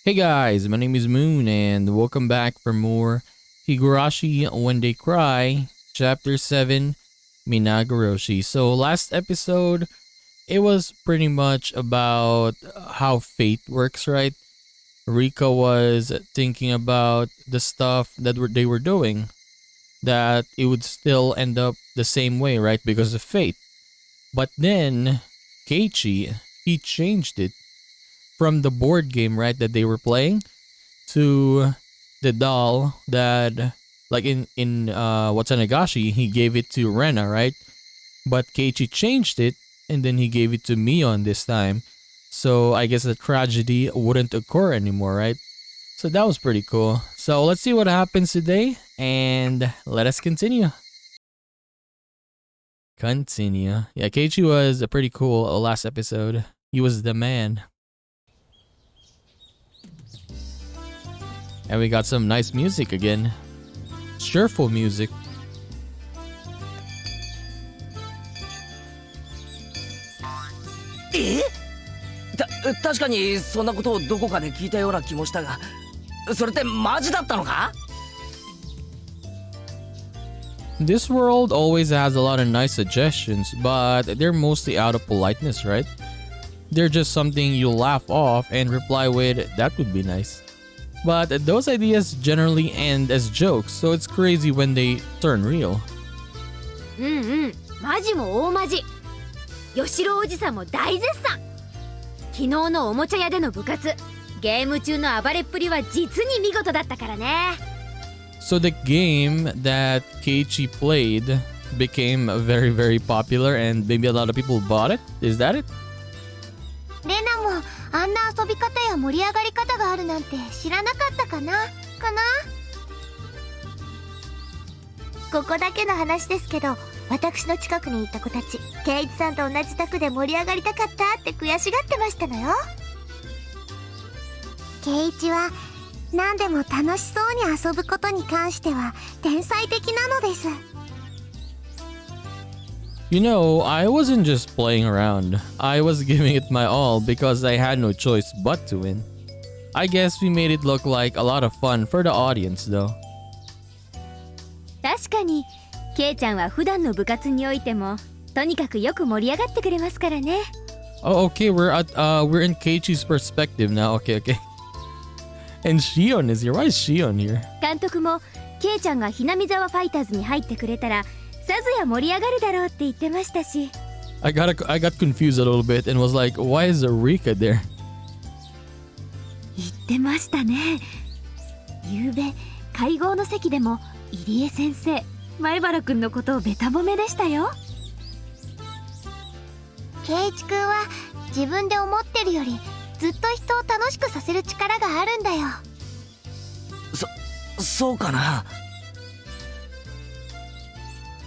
Hey guys, my name is Moon and welcome back for more Higurashi When They Cry, Chapter 7, Minagoroshi. So last episode, it was pretty much about how fate works, right? Rika was thinking about the stuff that they were doing, that it would still end up the same way, right? Because of fate. But then, Keiichi, he changed it from the board game, right, that they were playing to the doll that, like in Watanagashi, he gave it to Rena, right? But Keiichi changed it and then he gave it to Mion this time. So I guess the tragedy wouldn't occur anymore, right? So that was pretty cool. So let's see what happens today and let us continue. Yeah, Keiichi was a pretty cool last episode. He was the man. And we got some nice music again. Cheerful music. Eh? 確かにそんなことをどこかで聞いたような気もしたが、それってマジだったのか? This world always has a lot of nice suggestions, but they're mostly out of politeness, right? They're just something you laugh off and reply with, that would be nice. But those ideas generally end as jokes, so it's crazy when they turn real. マジも大マジ。吉郎おじさんも大絶賛。昨日のおもちゃ屋での部活、ゲーム中の暴れっぷりは実に見事だったからね。So the game that Keiichi played became very, very popular and maybe a lot of people bought it? Is that it? レナもあんな遊び方や盛り上がり方があるなんて知らなかったかなここだけの話ですけど、私の近くにいた子たち、ケイイチさんと同じ卓で盛り上がりたかったって悔しがってましたのよ。ケイイチは何でも楽しそうに遊ぶことに関しては天才的なのです。You know, I wasn't just playing around. I was giving it my all because I had no choice but to win. I guess we made it look like a lot of fun for the audience though. 確かに、ケイちゃんは普段の部活においてもとにかくよく盛り上がってくれますからね。Oh, okay, we're in Keiichi's perspective now. Okay. And Shion is here. Why is Shion here? 監督もケイちゃんがひなみざわファイターズに入ってくれたらさぞや盛り上がるだろうって言ってましたし。I got confused a little bit and was like, why is Rika there? 言ってましたね。ゆうべ会合の席でも入江先生、前原くんのことをベタ褒めでしたよ。ケイイチくんは自分で思ってるよりずっと人を楽しくさせる力があるんだよ。そうかな。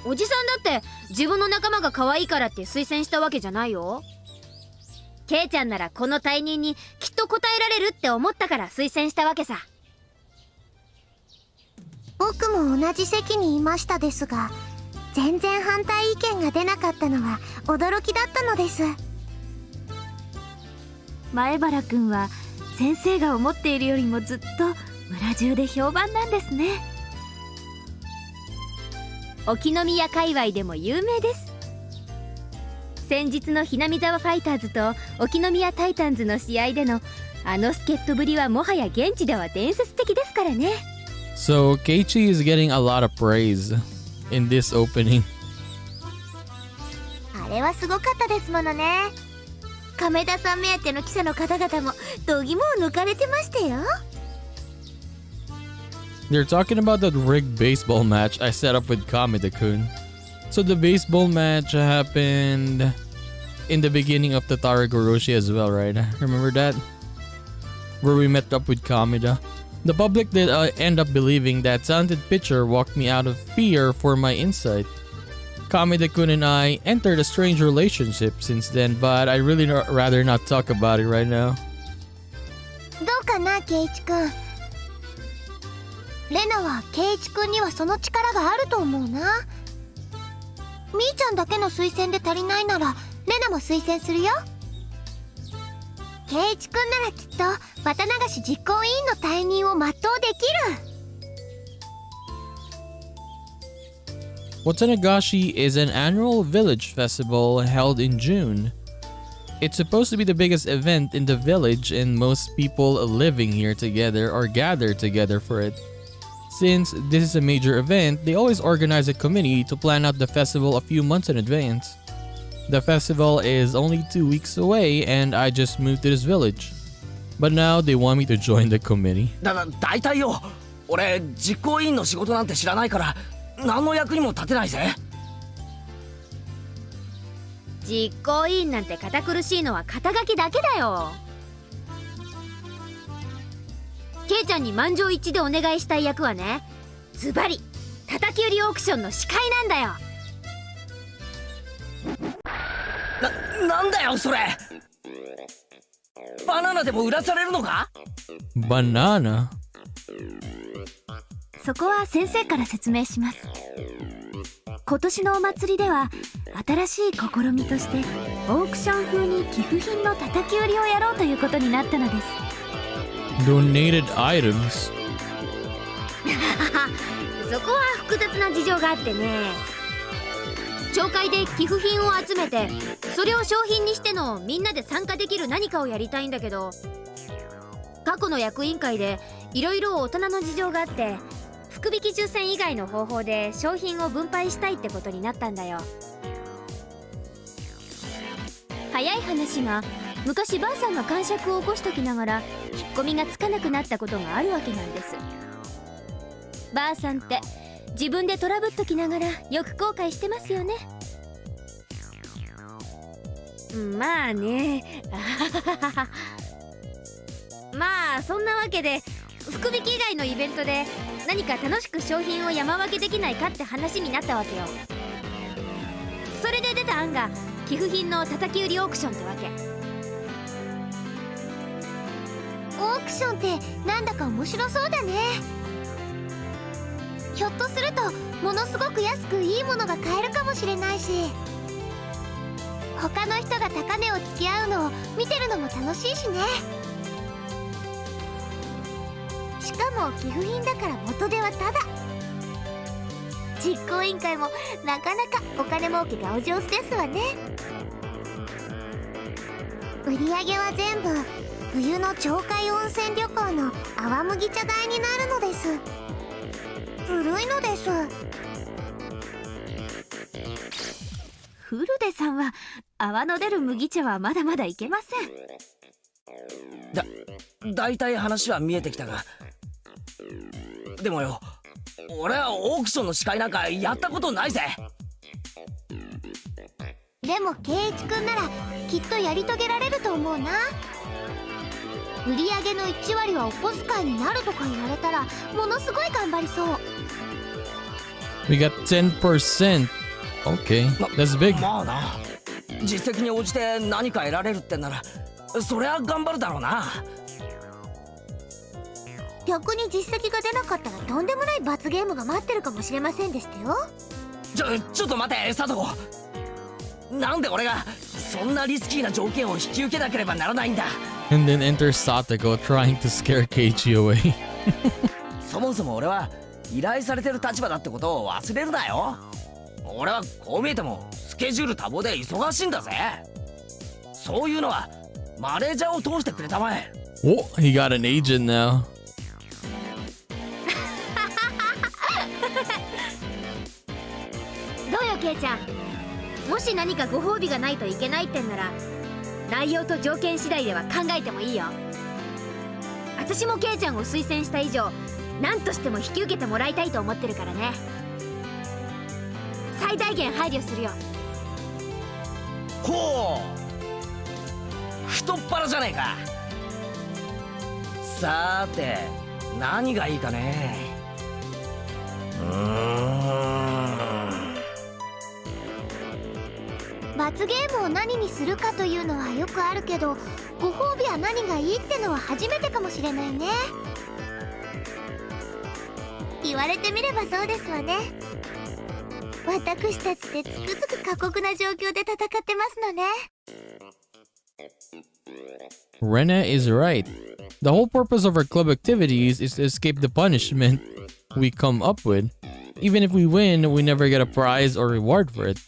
おじさんだって自分の仲間が可愛いからって推薦したわけじゃないよ。ケイちゃんならこの退任にきっと応えられるって思ったから推薦したわけさ。僕も同じ席にいましたですが、全然反対意見が出なかったのは驚きだったのです。前原くんは先生が思っているよりもずっと村中で評判なんですね。沖宮界隈でも有名です。先日のひなみざわファイターズと沖宮タイタンズの試合でのあの助っ人ぶりはもはや現地では伝説的ですからね。So Keiichi is getting a lot of praise in this opening. あれはすごかったですものね。亀田さん目当ての記者の方々も度肝を抜かれてましたよ。They're talking about that rigged baseball match I set up with Kameda-kun. So the baseball match happened in the beginning of the Minagoroshi as well, right? Remember that? Where we met up with Kameda. The public did end up believing that talented pitcher walked me out of fear for my insight. Kameda-kun and I entered a strange relationship since then, but I'd really rather not talk about it right now. どうかな、ケイイチくん。レナはケイイチくんにはその力があると思うな。みーちゃんだけの推薦で足りないならレナも推薦するよ。圭一くんならきっと綿流し実行委員の退任を全うできる。Watanagashi is an annual village festival held in June. It's supposed to be the biggest event in the village, and most people living here together are gathered together for it. Since this is a major event, they always organize a committee to plan out the festival a few months in advance. The festival is only 2 weeks away, and I just moved to this village. But now they want me to join the committee. だいたいよ、俺実行委員の仕事なんて知らないから何の役にも立てないぜ。実行委員なんて堅苦しいのは肩書きだけだよ。ケイちゃんに満場一致でお願いしたい役はね、ズバリ叩き売りオークションの司会なんだよ。なんだよそれ。バナナでも売らされるのか。 Banana? そこは先生から説明します。今年のお祭りでは新しい試みとしてオークション風に寄付品の叩き売りをやろうということになったのです。Donated items? そこは複雑な事情があってね。町会で寄付品を集めて、それを商品にしてのみんなで参加できる何かをやりたいんだけど、過去の役員会でいろいろ大人の事情があって、福引き抽選以外の方法で商品を分配したいってことになったんだよ。早い話が、昔ばあさんが癇癪を起こしときながら引っ込みがつかなくなったことがあるわけなんです。ばあさんって自分でトラブっときながらよく後悔してますよね。まあねまあそんなわけで、福引き以外のイベントで何か楽しく商品を山分けできないかって話になったわけよ。それで出た案が寄付品の叩き売りオークションってわけ。オークションってなんだか面白そうだね。ひょっとするとものすごく安くいいものが買えるかもしれないし、他の人が高値をつき合うのを見てるのも楽しいしね。しかも寄付品だから元手はタダ。実行委員会もなかなかお金儲けがお上手ですわね。売り上げは全部冬の町会温泉旅行の泡麦茶代になるのです。ずるいのです。フルデさんは泡の出る麦茶はまだまだいけません。だいたい話は見えてきたが、でもよ、俺はオークションの司会なんかやったことないぜ。でも圭一くんならきっとやり遂げられると思うな。売り上げの1割はお小遣いになるとか言われたらものすごい頑張りそう。 We got 10%. Okay, that's big. まあな、実績に応じて何か得られるってならそりゃ頑張るだろうな。逆に実績が出なかったらとんでもない罰ゲームが待ってるかもしれませんでしたよ。ちょっと待て佐藤。なんで俺がそんなリスキーな条件を引き受けなければならないんだ。 And then enter Satoko trying to scare Keiichi away. そもそも俺は依頼されてる立場だってことを忘れるなよ。俺はこう見えてもスケジュール多忙で忙しいんだぜ。そういうのはマネージャーを通してくれたまえ。 Oh, he got an agent now. どうよケイちゃん、もし何かご褒美がないといけないってんなら内容と条件次第では考えてもいいよ。私もケイちゃんを推薦した以上何としても引き受けてもらいたいと思ってるからね。最大限配慮するよ。ほう、太っ腹じゃねえか。さーて何がいいかね。罰ゲームを何にするかというのはよくあるけど、ご褒美は何がいいってのは初めてかもしれないね。言われてみればそうですわね。私たちってつくづく過酷な状況で戦ってますのね。Rena is right. The whole purpose of our club activities is to escape the punishment we come up with. Even if we win, we never get a prize or reward for it.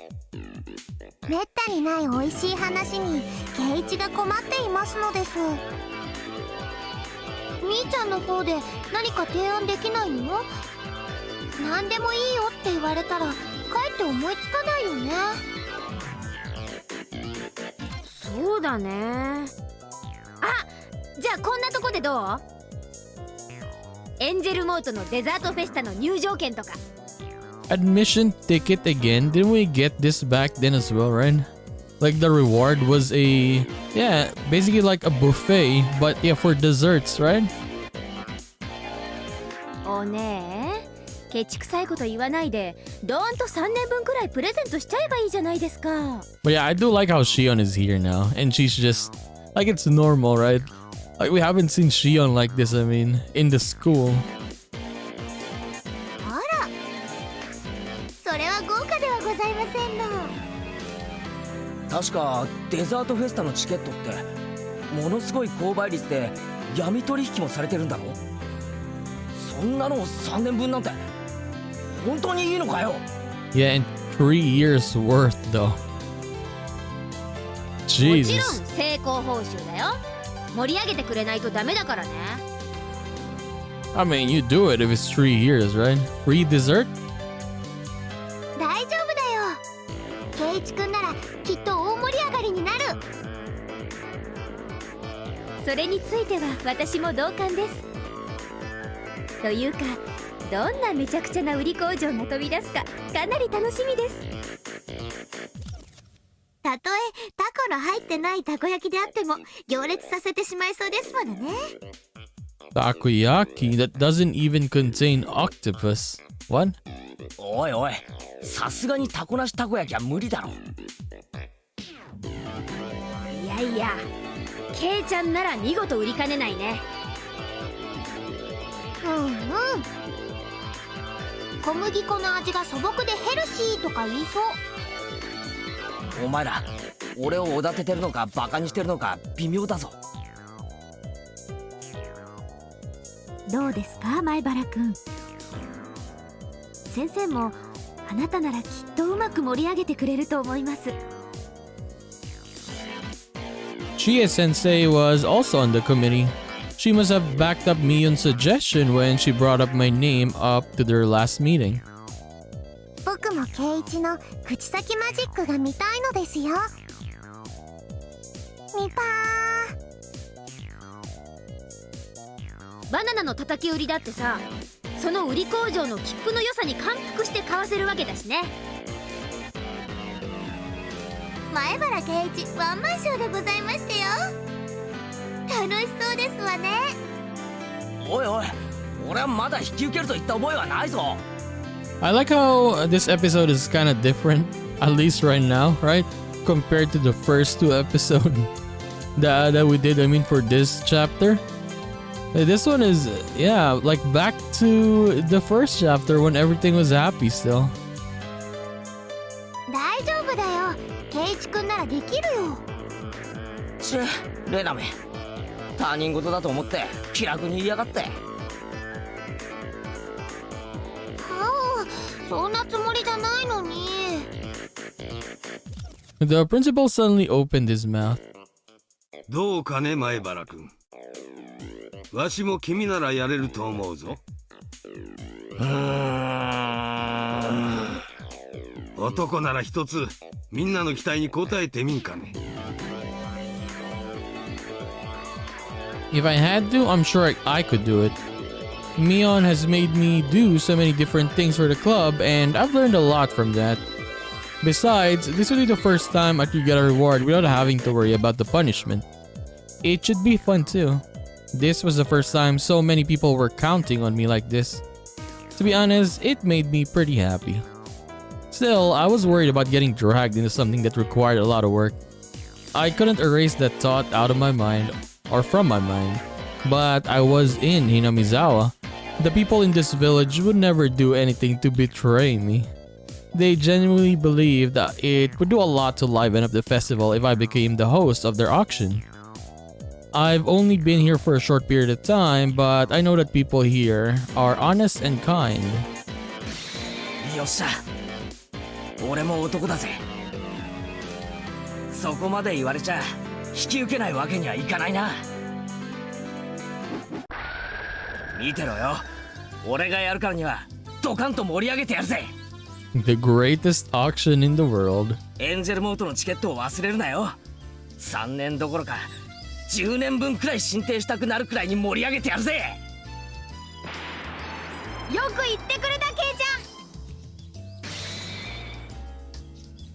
めったにない美味しい話にケイイチが困っていますのです。兄ちゃんの方で何か提案できないの？何でもいいよって言われたらかえって思いつかないよね。そうだね。あ、じゃあこんなとこでどう？エンジェルモートのデザートフェスタの入場券とか。Admission ticket again? Didn't we get this back then as well, right? Like the reward was a... yeah, basically like a buffet, but yeah, for desserts, right? おねえ、ケチくさいこと言わないで、どーんと3年分くらいプレゼントしちゃえばいいじゃないですか。But yeah, I do like how Shion is here now, and she's just... like it's normal, right? Like we haven't seen Shion like this, I mean, in the school. それは豪華ではございませんの。確かデザートフェスタのチケットってものすごい購買率で闇取引もされてるんだろ。そんなの3年分なんて本当にいいのかよ。 Yeah, and 3 years worth though. もちろん Jesus. 成功報酬だよ。盛り上げてくれないとダメだからね。I mean, you do it if it's 3 years, right? Free dessert? 大丈夫だよ。ケイイチくんならきっと大盛り上がりになる。それについては私も同感です。というか、どんなめちゃくちゃな売り工場が飛び出すかかなり楽しみです。たとえタコの入ってないたこ焼きであっても行列させてしまいそうですものね。Takoyaki that doesn't even contain octopus. What? おいおい、さすがにタコなしたこ焼きは無理だろ。いやいや、ケイちゃんなら見事売りかねないね。うんうん。小麦粉の味が素朴でヘルシーとか言いそう。お前ら俺をおだててるのかバカにしてるのか微妙だぞ。どうですか、前原くん。先生もあなたならきっとうまく盛り上げてくれると思います。Chie Sensei was also on the committee. She must have backed up Miyun's suggestion when she brought up my name up to their last meeting. 僕もケイイチの口先マジックが見たいのですよ。ニパー。バナナの叩き売りだってさ、その売り工場の切符の良さに感服して買わせるわけだしね。前原ケイイチワンマンショーでございましたよ。楽しそうですわね。おいおい、俺はまだ引き受けると言った覚えはないぞ。I like how this episode is kind of different, at least right now, right? Compared to the first 2 episodes that we did, I mean, for this chapter. This one is, yeah, like back to the first chapter when everything was happy still. 大丈夫だよ。ケイイチくんならできるよ。ちぇ、レナめ、他人事だと思って気楽に言いやがって。そんなつもりじゃないのに。The principal suddenly opened his mouth. どうかね、前原君。わしも君ならやれると思うぞ。男なら一つみんなの期待に応えてみんかね。If I had to, I'm sure I could do it. Mion has made me do so many different things for the club, and I've learned a lot from that. Besides, this will be the first time I could get a reward without having to worry about the punishment. It should be fun too. This was the first time so many people were counting on me like this. To be honest, it made me pretty happy. Still, I was worried about getting dragged into something that required a lot of work. I couldn't erase that thought out of my mind, or from my mind. But I was in Hinamizawa. The people in this village would never do anything to betray me. They genuinely believe that it would do a lot to liven up the festival if I became the host of their auction. I've only been here for a short period of time, but I know that people here are honest and kind. よっしゃ、俺も男だぜ。そこまで言われちゃ引き受けないわけにはいかないな。見てろよ、俺がやるからにはドカンと盛り上げてやるぜ。The greatest auction in the world. エンジェルモートのチケットを忘れるなよ。3年どころか10年分くらい進呈したくなるくらいに盛り上げてやるぜ。よく言ってくれた、ケイちゃん。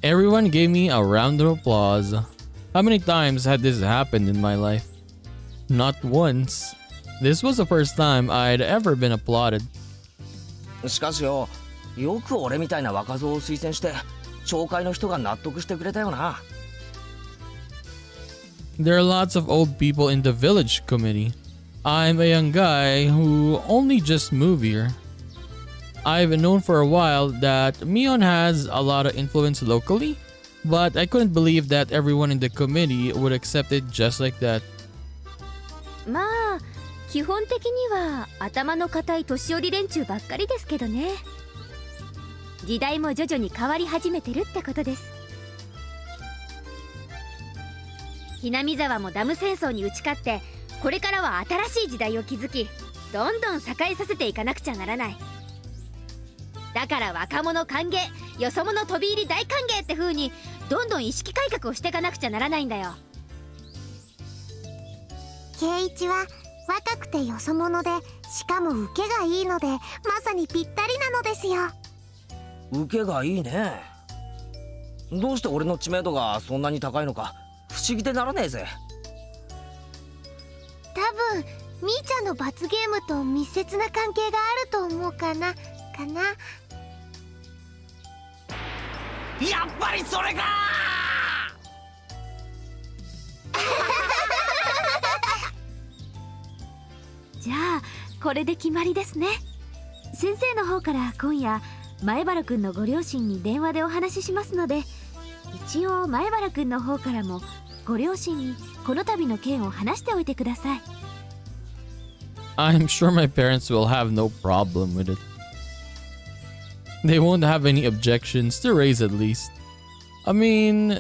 Everyone gave me a round of applause. How many times had this happened in my life? Not once. This was the first time I'd ever been applauded. しかしよ、よく俺みたいな若造を推薦して町会の人が納得してくれたよな。There are lots of old people in the village committee. I'm a young guy who only just moved here. I've known for a while that Mion has a lot of influence locally, but I couldn't believe that everyone in the committee would accept it just like that. まあ基本的には頭の固い年寄り連中ばっかりですけどね。時代も徐々に変わり始めてるってことです。ひなみ沢もダム戦争に打ち勝って、これからは新しい時代を築き、どんどん栄えさせていかなくちゃならない。だから若者歓迎、よそ者飛び入り大歓迎って風にどんどん意識改革をしていかなくちゃならないんだよ。圭一は若くてよそ者で、しかも受けがいいので、まさにぴったりなのですよ。受けがいいね。どうして俺の知名度がそんなに高いのか不思議でならねえぜ。多分みーちゃんの罰ゲームと密接な関係があると思うかな。やっぱりそれかじゃあこれで決まりですね。先生の方から今夜前原くんのご両親に電話でお話ししますので、一応前原くんの方からもご両親にこの度の件を話しておいてください。 I'm sure my parents will have no problem with it. They won't have any objections to raise at least. I mean,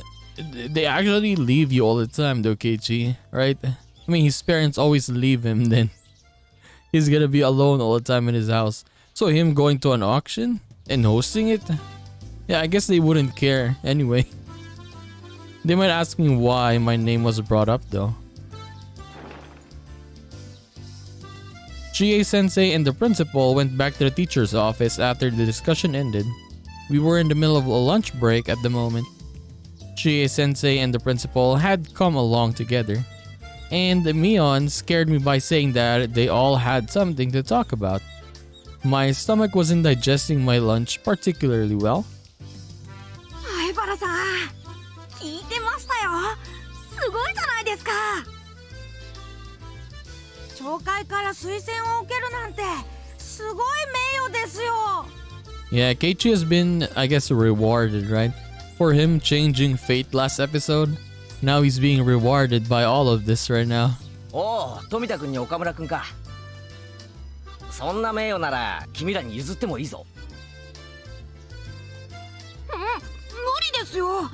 they actually leave you all the time though, Keiichi, right? I mean, his parents always leave him, then he's gonna be alone all the time in his house. So him going to an auction and hosting it? Yeah, I guess they wouldn't care anyway. They might ask me why my name was brought up though. Ch.7 and the principal went back to the teacher's office after the discussion ended. We were in the middle of a lunch break at the moment. Ch.7 and the principal had come along together, and Mion scared me by saying that they all had something to talk about. My stomach wasn't digesting my lunch particularly well. 相原さん、聞いてましたよ。すごいじゃないですか。町会から推薦を受けるなんてすごい名誉ですよ。 Yeah, Keiichi has been, I guess, rewarded, right? For him changing fate last episode. Now he's being rewarded by all of this right now. おう、富田君に岡村君か。そんな名誉なら君らに譲ってもいいぞ。無理ですよ。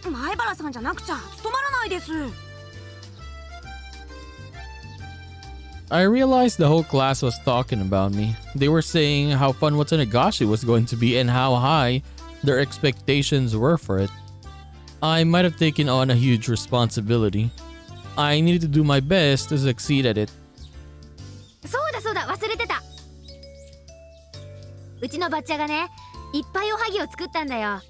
前原さんじゃなくちゃ務まらないです。 I realized the whole class was talking about me. They were saying how fun Minagoroshi was going to be and how high their expectations were for it. I might have taken on a huge responsibility. I needed to do my best to succeed at it. そうだ忘れてた。うちのバッチャがね、いっぱいおはぎを作ったんだよ。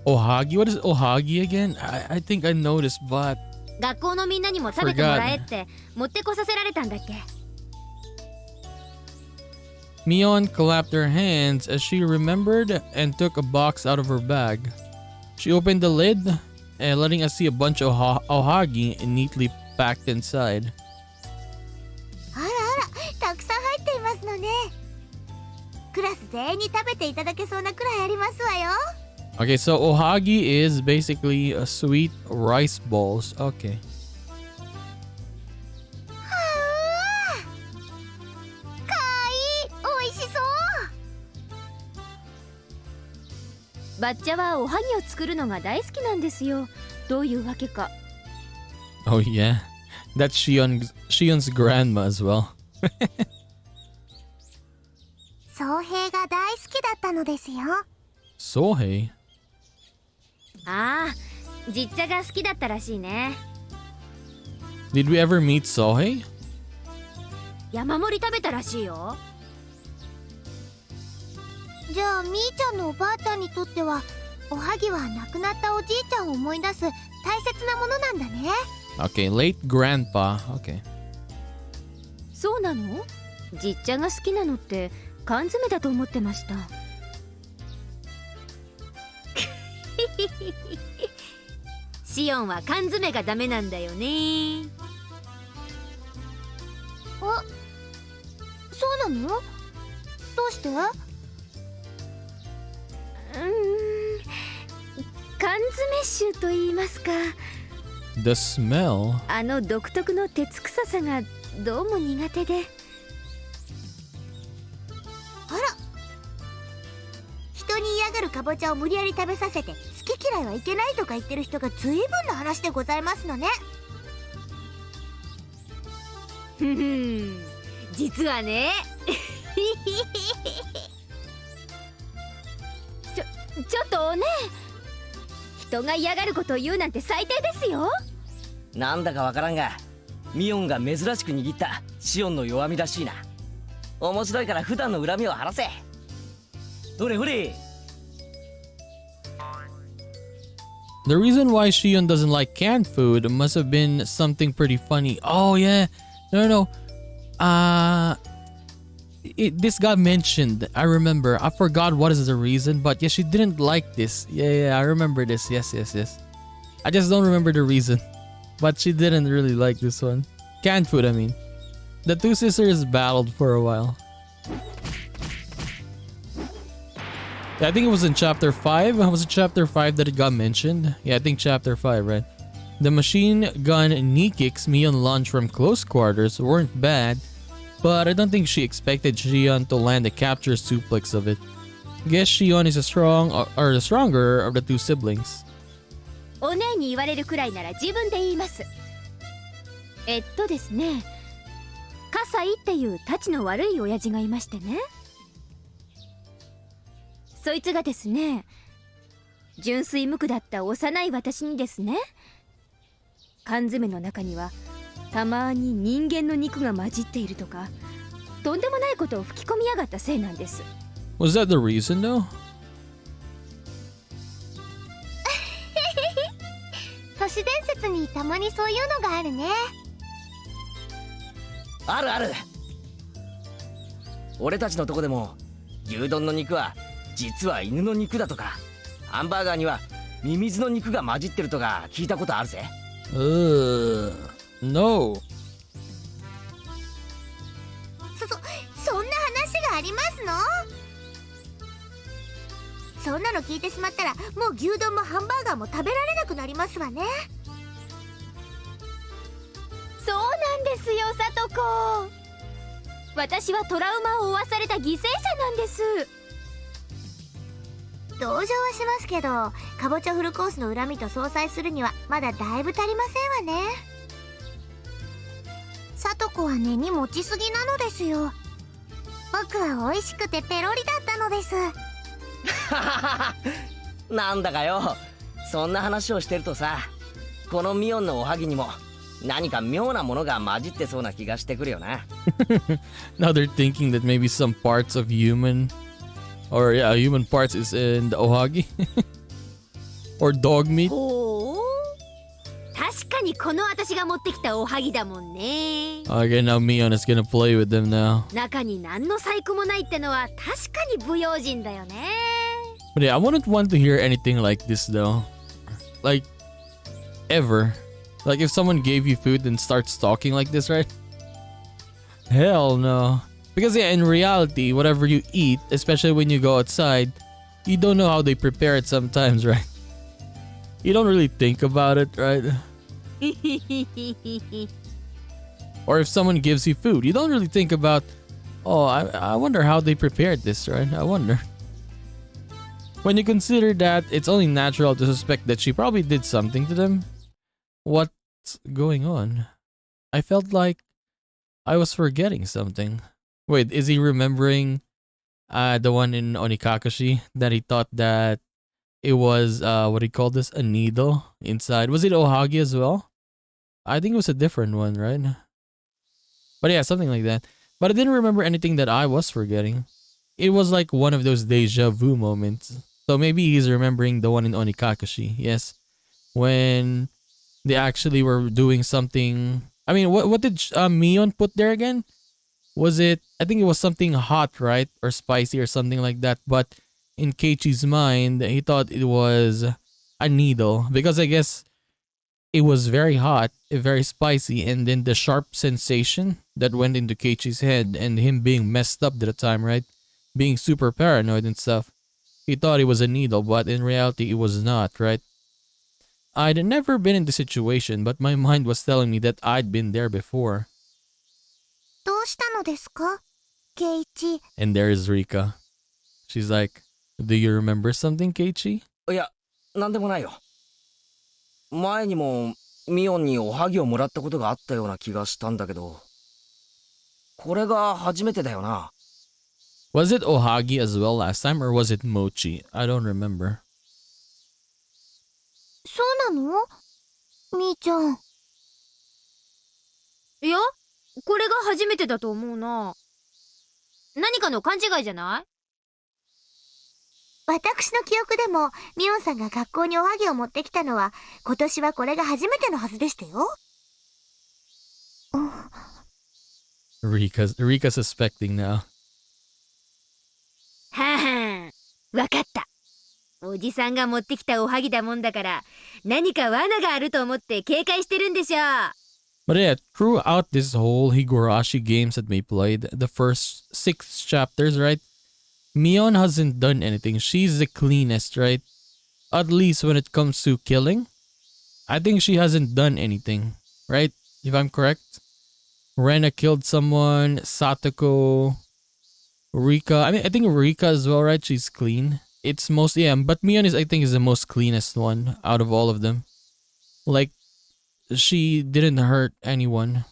Ohagi? What is ohagi again? I think I noticed, but 学校のみんなにも食べてもらえって持ってこさせられたんだっけ。 Mion clapped her hands as she remembered and took a box out of her bag. She opened the lid, letting us see a bunch of ohagi neatly packed inside. あらたくさん入っていますのね。クラス全員に食べていただけそうなくらいありますわよ。Okay, so ohagi is basically a sweet rice balls. Okay. かわいい、美味しそう。バッチャはおはぎを作るのが大好きなんですよ。どういうわけか。 Oh yeah. That's Shion's grandma as well. 宗平が大好きだったのですよ。 Sohei? ああ、じっちゃが好きだったらしいね。 Did we ever meet Sohei? 山盛り食べたらしいよ。じゃあみーちゃんのおばあちゃんにとってはおはぎは亡くなったおじいちゃんを思い出す大切なものなんだね。 Okay, late grandpa. Okay. そうなの？じっちゃが好きなのって缶詰だと思ってました。シオンは缶詰がダメなんだよね。あ、そうなの？どうして？缶詰臭と言いますか、 The smell? あの独特の鉄臭さがどうも苦手で。あら、人に嫌がるかぼちゃを無理やり食べさせて好き嫌いはいけないとか言ってる人が随分な話でございますのね。ふふん、実はねちょっとおねえ、人が嫌がることを言うなんて最低ですよ。なんだかわからんがミオンが珍しく握ったシオンの弱みらしいな。面白いから普段の恨みを晴らせ。ほれほれ。 The reason why Shion doesn't like canned food must have been something pretty funny. Oh yeah. No. This got mentioned. I remember. I forgot what is the reason, but yeah, she didn't like this. Yeah, I remember this. Yes. I just don't remember the reason. But she didn't really like this one. Canned food, I mean. The two sisters battled for a while. Yeah, I think it was in chapter 5. Was it chapter 5 that it got mentioned? Yeah, I think chapter 5, right? The machine gun knee kicks Mion launched from close quarters weren't bad, but I don't think she expected Shion to land a capture suplex of it. Guess Shion is the stronger of the two siblings. お姉に言われるくらいなら自分で言います。ですね、葛西っていうたちの悪い親父がいましてね。そいつがですね、純粋無垢だった幼い私にですね、缶詰の中にはたまに人間の肉が混じっているとか、とんでもないことを吹き込みやがったせいなんです。 Was that the reason though? 都市伝説にたまにそういうのがあるね。あるある。俺たちのとこでも牛丼の肉は実は犬の肉だとか、ハンバーガーにはミミズの肉が混じってるとか聞いたことあるぜ。No. そんな話がありますの？そんなの聞いてしまったらもう牛丼もハンバーガーも食べられなくなりますわね。そうなんですよ、さとこ。私はトラウマを負わされた犠牲者なんです。同情はしますけど、かぼちゃフルコースの恨みと相殺するにはまだだいぶ足りませんわね。さとこは根に持ちすぎなのですよ。僕は美味しくてペロリだったのです。なんだかよ、そんな話をしてるとさ、このミオンのおはぎにも何か妙なものが混じってそうな気がしてくるよな。Now they're thinking that maybe some parts of human parts is in the ohagi or dog meat. ほう、確かにこの私が持ってきたおはぎだもんね。 Okay, now Mion is gonna play with them now. 中に何の細工もないってのは確かに不用心だよね。 But yeah, I wouldn't want to hear anything like this though. Like, ever. Like if someone gave you food and starts talking like this, right? Hell no. Because yeah, in reality, whatever you eat, especially when you go outside, You don't know how they prepare it sometimes, right? You don't really think about it, right? Or if someone gives you food, you don't really think about, oh, I wonder how they prepared this, right? I wonder. When you consider that it's only natural to suspect that she probably did something to them, what's going on? I felt like I was forgetting something. Wait, is he remembering the one in Onikakashi that he thought that it was what do you call this? A needle inside. Was it Ohagi as well? I think it was a different one, right? But yeah, something like that. But I didn't remember anything that I was forgetting. It was like one of those deja vu moments. So maybe he's remembering the one in Onikakashi. Yes. When they actually were doing something. I mean, what did Mion put there again? Was it, I think it was something hot, right? Or spicy or something like that. But in Keiichi's mind, he thought it was a needle. Because I guess it was very hot, very spicy. And then the sharp sensation that went into Keiichi's head and him being messed up at the time, right? Being super paranoid and stuff. He thought it was a needle, but in reality, it was not, right? I'd never been in the situation, but my mind was telling me that I'd been there before. どうしたのですか、ケイチ。 And there is Rika. She's like, do you remember something, Keiichi? いや、なんでもないよ。前にもミオンにおはぎをもらったことがあったような気がしたんだけど、これが初めてだよな。Was it Ohagi as well last time, or was it Mochi? I don't remember. そうなの、みーちゃん。いや、これが初めてだと思うな。何かの勘違いじゃない？私の記憶でもミオンさんが学校におはぎを持ってきたのは今年はこれが初めてのはずでしたよ。Rika suspecting now. ははん、わかった。おじさんが持ってきたおはぎだもんだから何か罠があると思って警戒してるんでしょう。 But yeah, throughout this whole Higurashi games that we played, the first 6 chapters, right? Mion hasn't done anything. She's the cleanest, right? At least when it comes to killing. I think she hasn't done anything, right? If I'm correct. Rena killed someone, Satoko, Rika. I think Rika as well, right? She's clean. It's mostly, yeah, but Mion I think is the most cleanest one out of all of them. Like, she didn't hurt anyone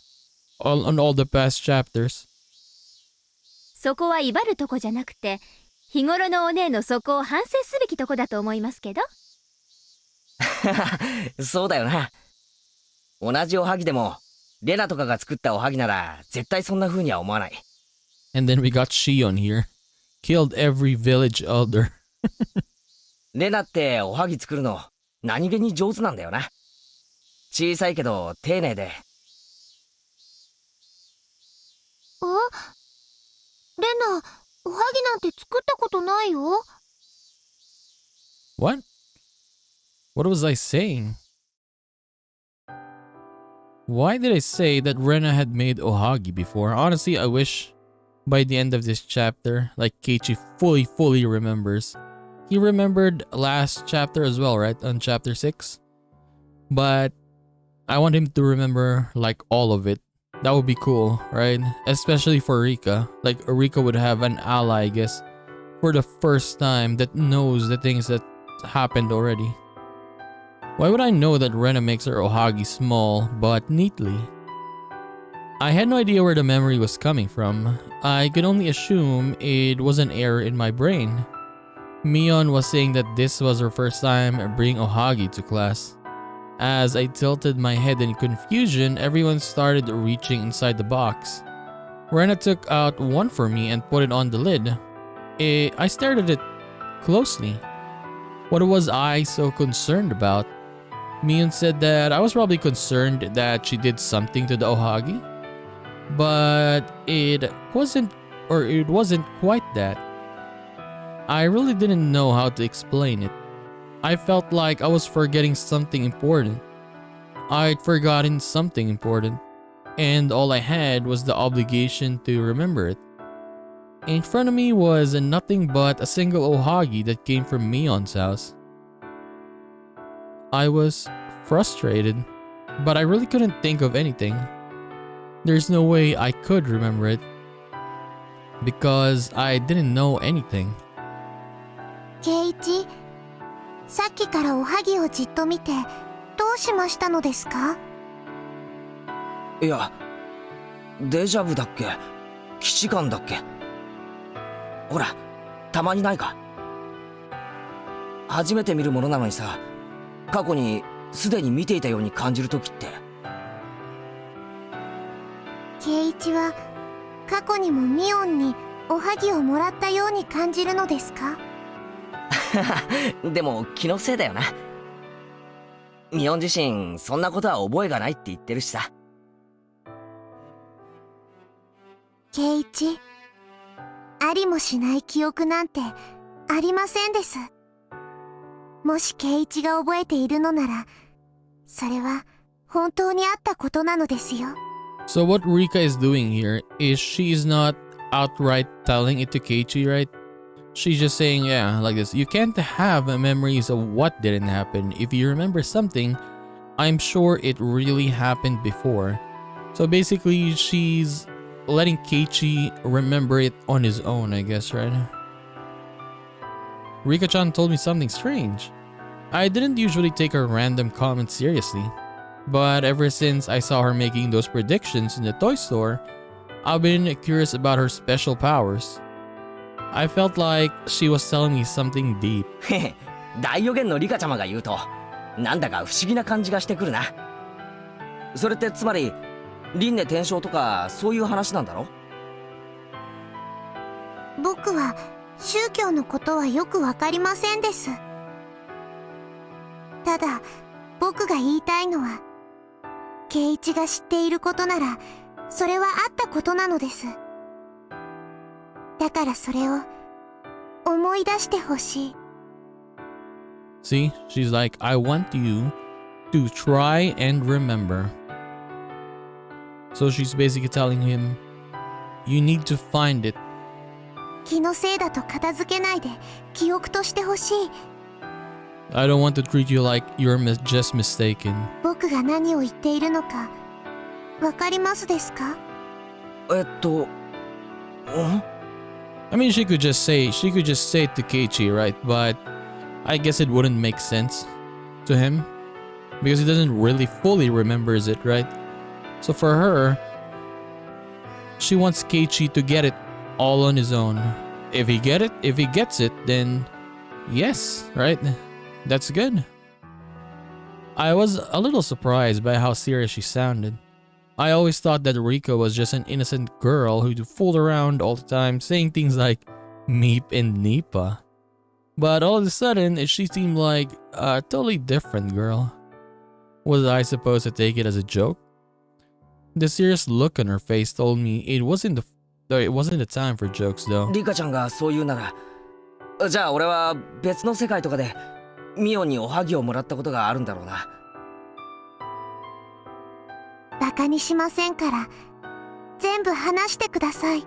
on all the past chapters. そこは威張るとこじゃなくて日頃のお姉のそこを反省すべきとこだと思いますけど。そうだよな。同じおはぎでもレナとかが作ったおはぎなら絶対そんな風には思わない。 And then we got Shion here. Killed every village elder. レナっておはぎ作るの何気に上手なんだよな。小さいけど丁寧で。レナ、おはぎなんて作ったことないよ。What? What was I saying? Why did I say that Rena had made ohagi before? Honestly, I wish by the end of this chapter, like Keiichi fully remembers. He remembered last chapter as well, right? On chapter 6. But I want him to remember like all of it. That would be cool, right? Especially for Rika. Like Rika would have an ally, I guess, for the first time that knows the things that happened already. Why would I know that Rena makes her ohagi small but neatly? I had no idea where the memory was coming from. I could only assume it was an error in my brain. Mion was saying that this was her first time bringing ohagi to class. As I tilted my head in confusion, everyone started reaching inside the box. Rena took out one for me and put it on the lid. I stared at it closely. What was I so concerned about? Mion said that I was probably concerned that she did something to the ohagi. But it wasn't quite that. I really didn't know how to explain it. I felt like I was forgetting something important. I'd forgotten something important, and all I had was the obligation to remember it. In front of me was nothing but a single ohagi that came from Mion's house. I was frustrated, but I really couldn't think of anything. There's no way I could remember it because I didn't know anything. 圭一、さっきからおはぎをじっと見てどうしましたのですか？いや、デジャブだっけ、既視感だっけ。ほら、たまにないか。初めて見るものなのにさ、過去にすでに見ていたように感じるときって。圭一は過去にもミオンにおはぎをもらったように感じるのですか？でも気のせいだよな。ミオン自身そんなことは覚えがないって言ってるしさ。圭一、ありもしない記憶なんてありませんです。もし圭一が覚えているのなら、それは本当にあったことなのですよ。So what Rika is doing here is she is not outright telling it to Keiichi, right? She's just saying, yeah, like this. You can't have memories of what didn't happen. If you remember something, I'm sure it really happened before. So basically, she's letting Keiichi remember it on his own, I guess, right? Rika-chan told me something strange. I didn't usually take her random comments seriously, but ever since I saw her making those predictions in the toy store, I've been curious about her special powers. I felt like she was telling me something deep. へへ、大予言のリカちゃまが言うと、なんだか不思議な感じがしてくるな。それってつまり、輪廻転生とかそういう話なんだろ？僕は宗教のことはよくわかりませんです。ただ、僕が言いたいのは、圭一が知っていることなら、それはあったことなのです。だからそれを思い出してほしい。See, she's like, I want you to try and remember. So she's basically telling him, you need to find it. 気のせいだと片付けないで記憶としてほしい。I don't want to treat you like you're just mistaken. 僕が何を言っているのかわかりますですか？I mean, she could just say it to Keiichi, right? But I guess it wouldn't make sense to him because he doesn't really fully remembers it, right? So for her, she wants Keiichi to get it all on his own. If he gets it, then yes, right? That's good. I was a little surprised by how serious she sounded. I always thought that Rika was just an innocent girl who fooled around all the time saying things like Meep and Nipa. But all of a sudden, she seemed like a totally different girl. Was I supposed to take it as a joke? The serious look on her face told me it wasn't the time for jokes though. リカちゃんがそう言うなら、じゃあ俺は別の世界とかでミオンにおはぎをもらったことがあるんだろうな。バカにしませんから、全部話してください。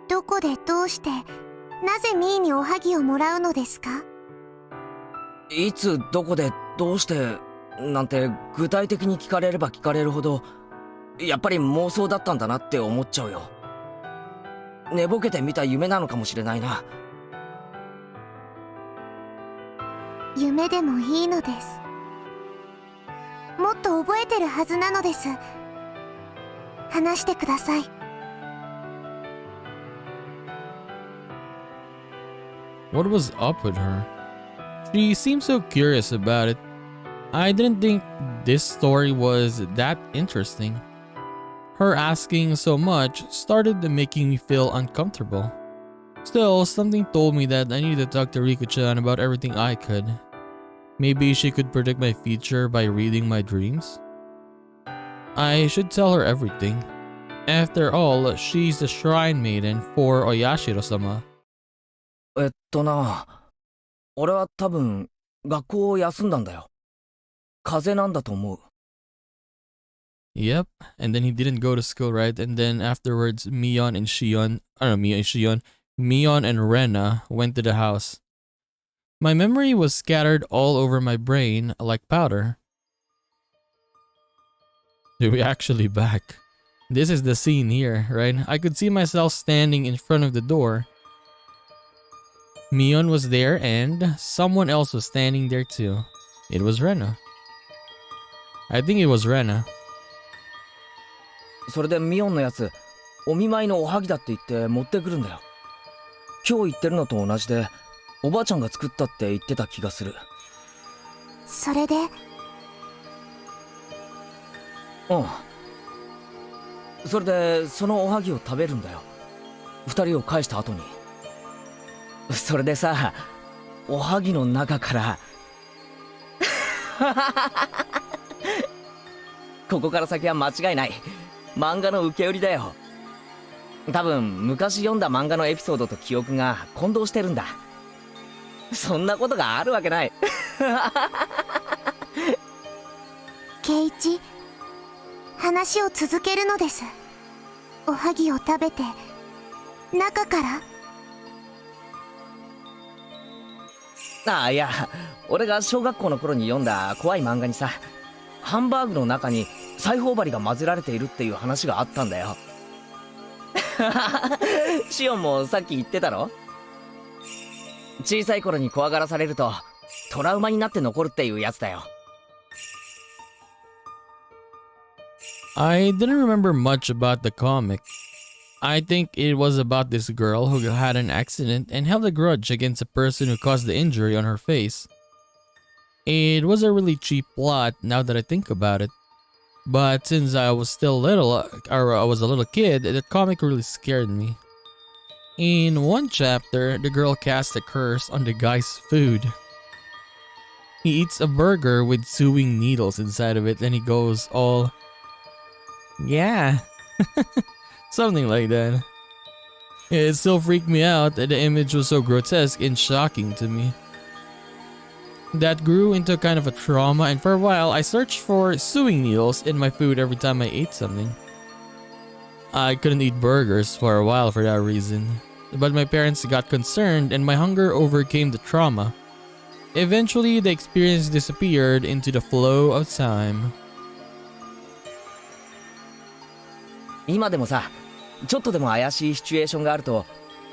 どこでどうして、なぜミーにおはぎをもらうのですか？いつどこでどうしてなんて具体的に聞かれれば聞かれるほど、やっぱり妄想だったんだなって思っちゃうよ。寝ぼけて見た夢なのかもしれないな。夢でもいいのです。もっと覚えてるはずなのです。話してください。What was up with her? She seemed so curious about it. I didn't think this story was that interesting. Her asking so much started making me feel uncomfortable. Still, something told me that I needed to talk to Riku-chan about everything I could. Maybe she could predict my future by reading my dreams? I should tell her everything. After all, she's the shrine maiden for Oyashiro-sama. 俺は多分学校を休んだんだよ。風邪なんだと思う。Yep. And then he didn't go to school, right? And then afterwards, Mion and Shion, I don't know, Mion and Shion, Mion and Rena went to the house. My memory was scattered all over my brain like powder. Dude, we actually back. This is the scene here, right? I could see myself standing in front of the door. Mion was there and someone else was standing there too. It was Rena. I think it was Rena. それでミオンのやつお見舞いのおはぎだって言って持ってくるんだよ。今日言ってるのと同じでおばあちゃんが作ったって言ってた気がする。それでうん。それでそのおはぎを食べるんだよ。二人を返した後に。それでさ、おはぎの中からここから先は間違いない。漫画の受け売りだよ。多分昔読んだ漫画のエピソードと記憶が混同してるんだ。そんなことがあるわけない。ケイチ、話を続けるのです。おはぎを食べて中から。ああ、いや、俺が小学校の頃に読んだ怖い漫画にさ、ハンバーグの中に裁縫針が混ぜられているっていう話があったんだよ。シオンもさっき言ってたろ。小さい頃に怖がらされるとトラウマになって残るっていうやつだよ。I didn't remember much about the comic. I think it was about this girl who had an accident and held a grudge against the person who caused the injury on her face. It was a really cheap plot now that I think about it. But since I was still little, or I was a little kid, the comic really scared me. In one chapter, the girl casts a curse on the guy's food. He eats a burger with sewing needles inside of it and he goes all, yeah. Something like that. It still freaked me out that the image was so grotesque and shocking to me. That grew into kind of a trauma, and for a while I searched for sewing needles in my food every time I ate something. I couldn't eat burgers for a while for that reason, but my parents got concerned and my hunger overcame the trauma. Eventually the experience disappeared into the flow of time. 今でもさ、ちょっとでも怪しいシチュエーションがあると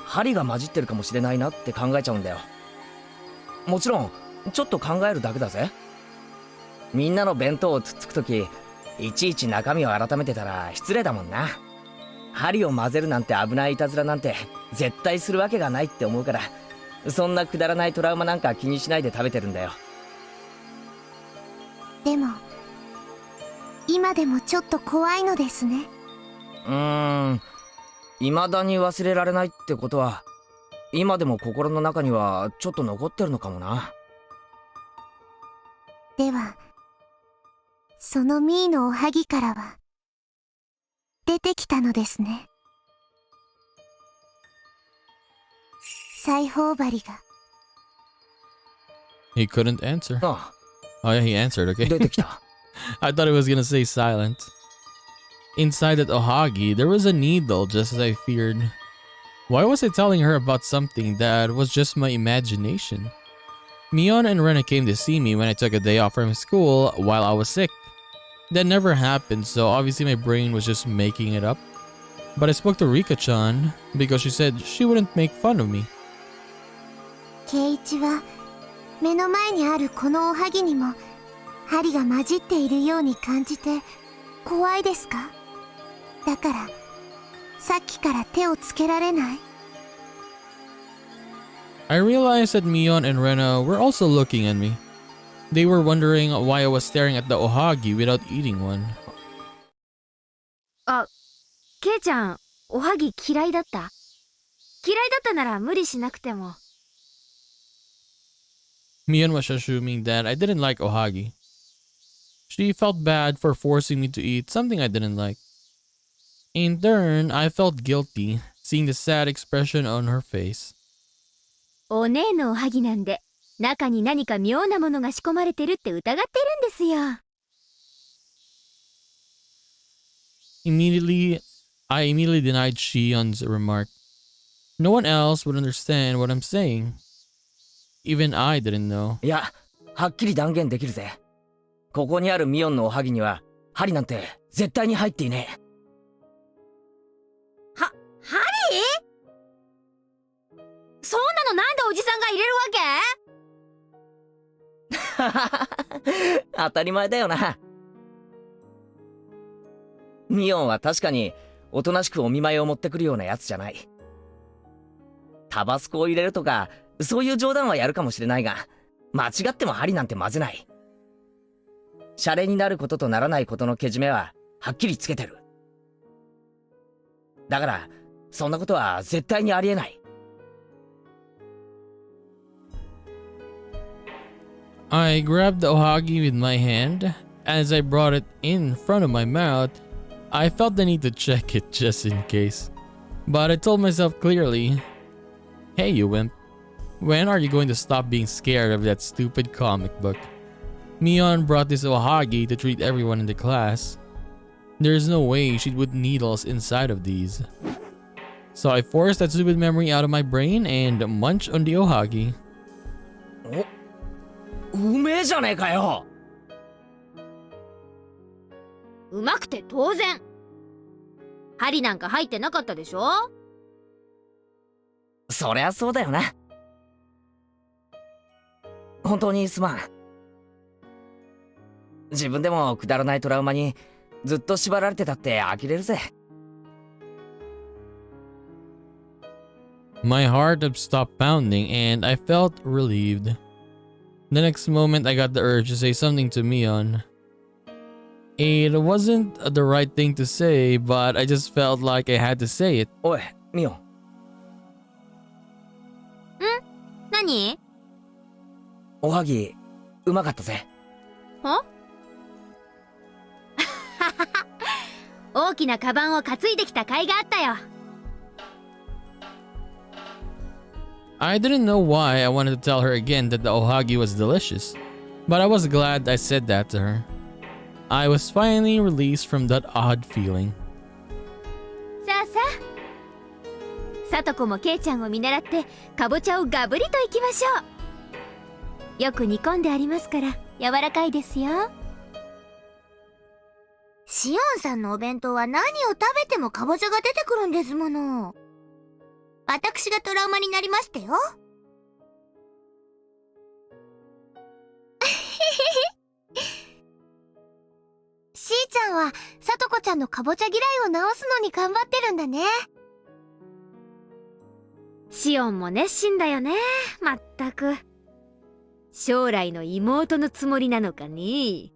針が混じってるかもしれないなって考えちゃうんだよ。もちろんちょっと考えるだけだぜ。みんなの弁当をつっつくときいちいち中身を改めてたら失礼だもんな。針を混ぜるなんて危ないいたずらなんて絶対するわけがないって思うから、そんなくだらないトラウマなんか気にしないで食べてるんだよ。でも今でもちょっと怖いのですね。未だに忘れられないってことは今でも心の中にはちょっと残ってるのかもな。ではそのミーのおはぎからは出てきたのですね。裁縫針が。 He couldn't answer. あ Oh yeah, he answered, あ、 okay. 出てきた。I thought he was gonna say silent. Inside that ohagi, there was a needle just as I feared. Why was I telling her about something that was just my imagination? Mion and Rena came to see me when I took a day off from school while I was sick. That never happened, so obviously my brain was just making it up. But I spoke to Rika-chan because she said she wouldn't make fun of me. ケイチは目の前にあるこのおはぎにも針が混じっているように感じて怖いですか？だからさっきから手をつけられない。 I realized that Mion and Rena were also looking at me. They were wondering why I was staring at the ohagi without eating one. ケイちゃん、おはぎ嫌いだった？嫌いだったなら無理しなくても。Mion was assuming that I didn't like ohagi. She felt bad for forcing me to eat something I didn't like. In turn, I felt guilty seeing the sad expression on her face. お姉のおはぎなんで中に何か妙なものが仕込まれてるって疑ってるんですよ。I immediately denied Shion's remark. No one else would understand what I'm saying. Even I didn't know. いや、はっきり断言できるぜ。ここにあるミオンのおはぎには針なんて絶対に入っていねえ。針？そんなのなんでおじさんが入れるわけ？当たり前だよな。ミオンは確かにおとなしくお見舞いを持ってくるようなやつじゃない。タバスコを入れるとかそういう冗談はやるかもしれないが、間違っても針なんて混ぜない。シャレになることとならないことのけじめははっきりつけてる。だからそんなことは絶対にありえない。I grabbed the ohagi with my hand. As I brought it in front of my mouth, I felt the need to check it just in case. But I told myself clearly, "Hey, you wimp. When are you going to stop being scared of that stupid comic book?" Mion brought this ohagi to treat everyone in the class. There's no way she'd put needles inside of these. So I forced that stupid memory out of my brain and munched on the ohagi. うめえじゃねえかよ。うまくて当然。針なんか入ってなかったでしょ？そりゃそうだよな。本当にすまん。自分でもくだらないトラウマにずっと縛られてたって呆れるぜ。My heart had stopped pounding and I felt relieved. The next moment I got the urge to say something to Mion. It wasn't the right thing to say, but I just felt like I had to say it. おい、ミオン。何？おはぎうまかったぜ。は？大きなカバンを担いできた甲斐があったよ。I didn't know why I wanted to tell her again that the ohagi was delicious, but I was glad I said that to her. I was finally released from that odd feeling. さあさあ、さとこもケイちゃんを見習ってかぼちゃをガブリといきましょう。よく煮込んでありますから柔らかいですよ。シオンさんのお弁当は何を食べてもかぼちゃが出てくるんですもの。私がトラウマになりましたよ。しーちゃんはさとこちゃんのかぼちゃ嫌いを直すのに頑張ってるんだね。シオンも熱心だよね。まったく将来の妹のつもりなのかね。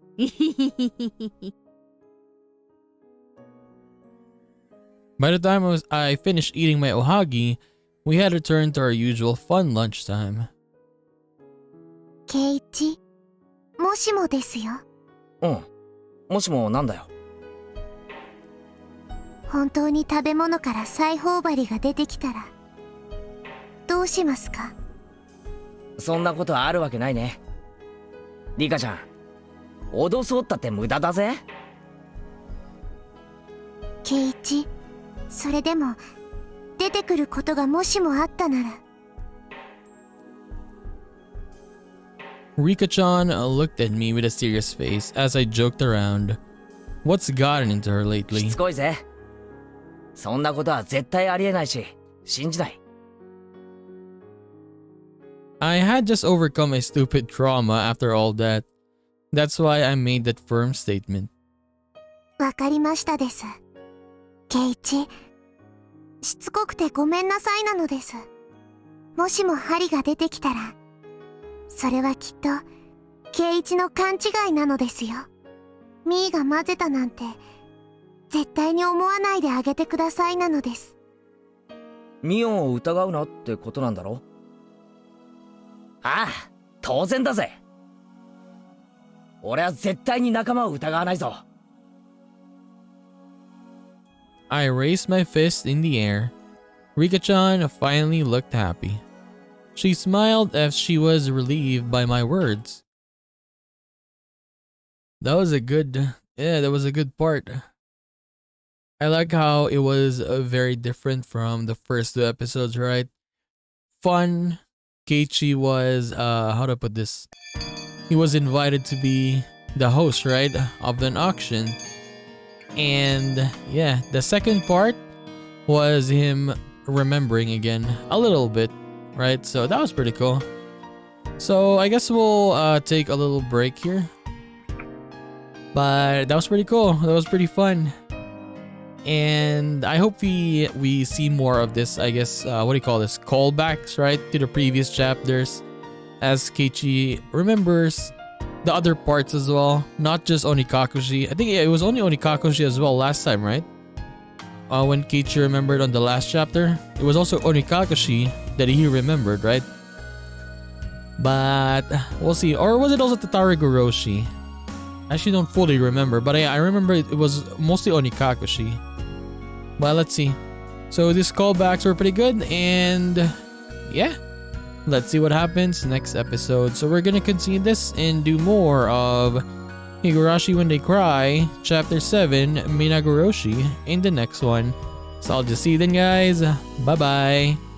By the time I finished eating my ohagi, we had returned to our usual fun lunchtime. ケイチ、もしもですよ。うん。もしもなんだよ。本当に食べ物から裁縫針が出てきたらどうしますか？そんなことあるわけないね。リカちゃん、脅そうったって無駄だぜ。ケイチ、それでも出てくることがもしもあったなら。Rika-chan looked at me with a serious face as I joked around. What's gotten into her し lately? つこいぜ。そんなことは絶対ありえないし、信じない。I had just overcome my stupid trauma after all that. That's why I made that firm statement. わかりましたです。ケイチ、しつこくてごめんなさいなのです。もしも針が出てきたら、それはきっとケイチの勘違いなのですよ。ミーが混ぜたなんて絶対に思わないであげてくださいなのです。ミオンを疑うなってことなんだろ？ああ、当然だぜ。俺は絶対に仲間を疑わないぞ。I raised my fist in the air. Rika-chan finally looked happy. She smiled as she was relieved by my words. That was a good part. I like how it was very different from the first two episodes, right? Fun. Keiichi was, how to put this? He was invited to be the host, right? Of an auction. And yeah, the second part was him remembering again a little bit, right? So that was pretty cool. So I guess we'll take a little break here. But that was pretty cool. That was pretty fun. And I hope we see more of this, I guess, what do you call this? Callbacks, right? To the previous chapters. As Keiichi remembers the other parts as well. Not just Onikakushi. I think it was only Onikakushi as well last time, right? When Keiichi remembered on the last chapter. It was also Onikakushi that he remembered, right? But we'll see. Or was it also Higurashi? I actually don't fully remember, but I remember it was mostly Onikakushi. But let's see. So these callbacks were pretty good, and yeah, let's see what happens next episode. So we're gonna continue this and do more of Higurashi When They Cry, Chapter 7, Minagoroshi, in the next one. So I'll just see you then, guys. Bye bye.